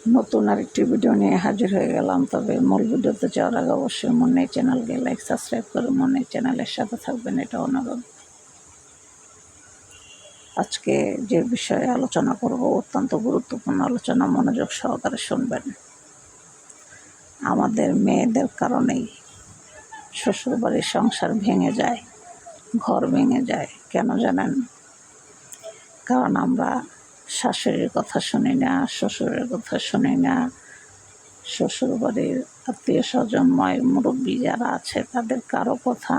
নতুন আরেকটি ভিডিও নিয়ে হাজির হয়ে গেলাম। তবে মূল ভিডিওতে যাওয়ার আগে অবশ্যই মনে চ্যানেলকে লাইক সাবস্ক্রাইব করে মনে চ্যানেলের সাথে থাকবেন, এটা অনুরোধ। আজকে যে বিষয়ে আলোচনা করব অত্যন্ত গুরুত্বপূর্ণ আলোচনা, মনোযোগ সহকারে শুনবেন। আমাদের মেয়েদের কারণেই শ্বশুরবাড়ির সংসার ভেঙে যায়, ঘর ভেঙে যায়। কেন জানেন? কারণ আমরা শাশুড়ির কথা শুনি না, শ্বশুরের কথা শুনি না, শ্বশুরবাড়ির আত্মীয় স্বজন মুরব্বী যারা আছে তাদের কারো কথা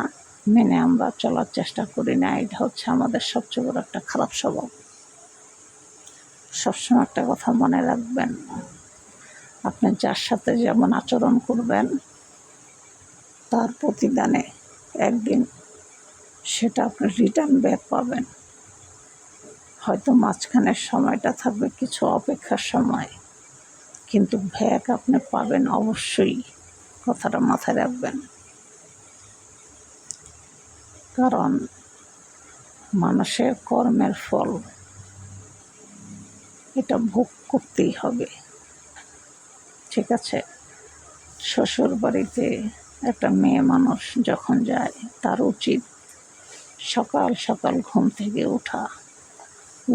মেনে আমরা চলার চেষ্টা করি না। এটা হচ্ছে আমাদের সবচেয়ে বড় একটা খারাপ স্বভাব। সবসময় একটা কথা মনে রাখবেন, আপনি যার সাথে যেমন আচরণ করবেন তার প্রতিদানে একদিন সেটা আপনি রিটার্ন ব্যাক পাবেন। হয়তো মাঝখানের সময়টা থাকবে কিছু অপেক্ষার সময়, কিন্তু ব্যাক আপনি পাবেন অবশ্যই। কথাটা মাথায় রাখবেন। কারণ মানুষের কর্মের ফল এটা ভোগ করতেই হবে, ঠিক আছে? শ্বশুর বাড়িতে একটা মেয়ে মানুষ যখন যায় তার উচিত সকাল সকাল ঘুম থেকে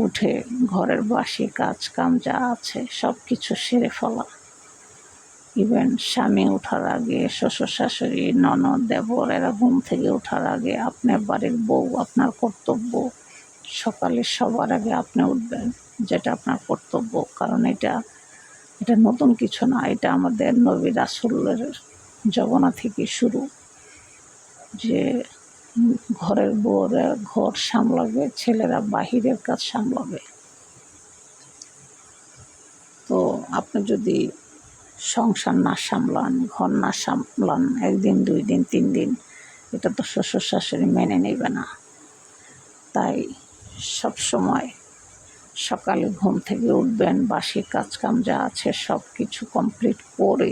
উঠে ঘরের বাসি কাজ কাম যা আছে সব কিছু সেরে ফেলা। ইভেন স্বামী ওঠার আগে, শ্বশুর শাশুড়ি ননদ দেবর এরা ঘুম থেকে ওঠার আগে আপনার বাড়ির বউ, আপনার কর্তব্য সকালে সবার আগে আপনি উঠবেন, যেটা আপনার কর্তব্য। কারণ এটা নতুন কিছু না, এটা আমাদের নবী রাসূলের জমানা থেকে শুরু, যে ঘরের বউরা ঘর সামলাবে, ছেলেরা বাহিরের কাজ সামলাবে। তো আপনি যদি সংসার না সামলান, ঘর না সামলান, একদিন দুই দিন তিন দিন, এটা তো শ্বশুর শাশুড়ি মেনে নেবে না। তাই সবসময় সকালে ঘুম থেকে উঠবেন, বাসি কাজকাম যা আছে সব কিছু কমপ্লিট করে,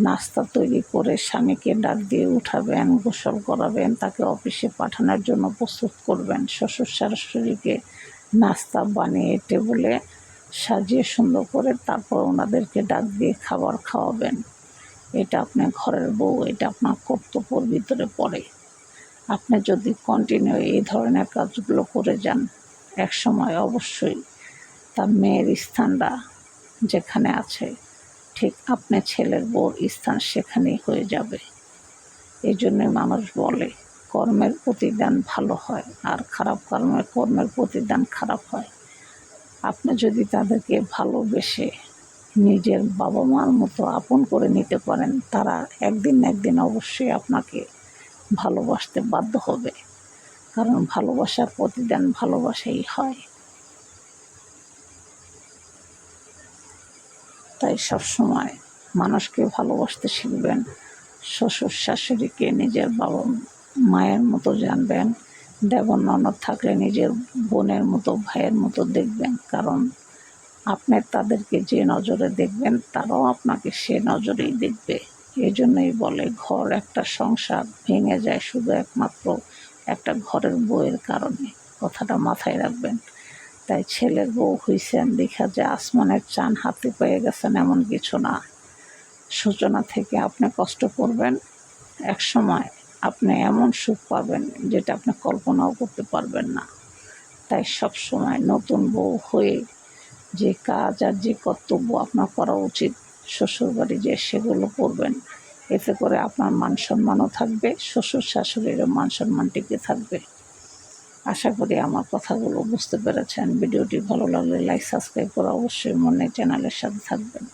নাস্তা তৈরি করে স্বামীকে ডাক দিয়ে উঠাবেন, গোসল করাবেন, তাকে অফিসে পাঠানোর জন্য প্রস্তুত করবেন। শ্বশুর শাশুড়িকে নাস্তা বানিয়ে টেবিলে সাজিয়ে সুন্দর করে তারপর ওনাদেরকে ডাক দিয়ে খাবার খাওয়াবেন। এটা আপনার ঘরের বউ, এটা আপনার কর্তব্যের ভিতরে পড়ে। আপনি যদি কন্টিনিউ এই ধরনের কাজগুলো করে যান, এক সময় অবশ্যই তার মেয়ের স্থানটা যেখানে আছে ঠিক আপনার ছেলের বউর স্থান সেখানেই হয়ে যাবে। এই জন্যে মানুষ বলে কর্মের প্রতিদান ভালো হয়, আর খারাপ কর্মের প্রতিদান খারাপ হয়। আপনি যদি তাদেরকে ভালোবেসে নিজের বাবা মার মতো আপন করে নিতে পারেন, তারা একদিন না একদিন অবশ্যই আপনাকে ভালোবাসতে বাধ্য হবে। কারণ ভালোবাসার প্রতিদান ভালোবাসাই হয়। তাই সবসময় মানুষকে ভালোবাসতে শিখবেন, শ্বশুর শাশুড়িকে নিজের বাবা মায়ের মতো জানবেন, দেবর ননদ থাকলে নিজের বোনের মতো ভাইয়ের মতো দেখবেন। কারণ আপনি তাদেরকে যে নজরে দেখবেন তারাও আপনাকে সে নজরেই দেখবে। এই জন্যই বলে ঘর, একটা সংসার ভেঙে যায় শুধু একমাত্র একটা ঘরের বউয়ের কারণে। কথাটা মাথায় রাখবেন। তাই ছেলের বউ হইছেন দেখা যে আসমানের চান হাতে পেয়ে গেছেন এমন কিছু না। সূচনা থেকে আপনি কষ্ট করবেন, এক সময় আপনি এমন সুখ পাবেন যেটা আপনি কল্পনাও করতে পারবেন না। তাই সবসময় নতুন বউ হয়ে যে কাজ আর যে কর্তব্য আপনার করা উচিত শ্বশুরবাড়ি যে সেগুলো করবেন। এতে করে আপনার মান সম্মানও থাকবে, শ্বশুর শাশুড়িরও মান সম্মান টিকে থাকবে। আশা করি আমার কথাগুলো বুঝতে পেরেছেন। ভিডিওটি ভালো লাগলে লাইক সাবস্ক্রাইব করে অবশ্যই মনে চ্যানেলের সাথে থাকবেন।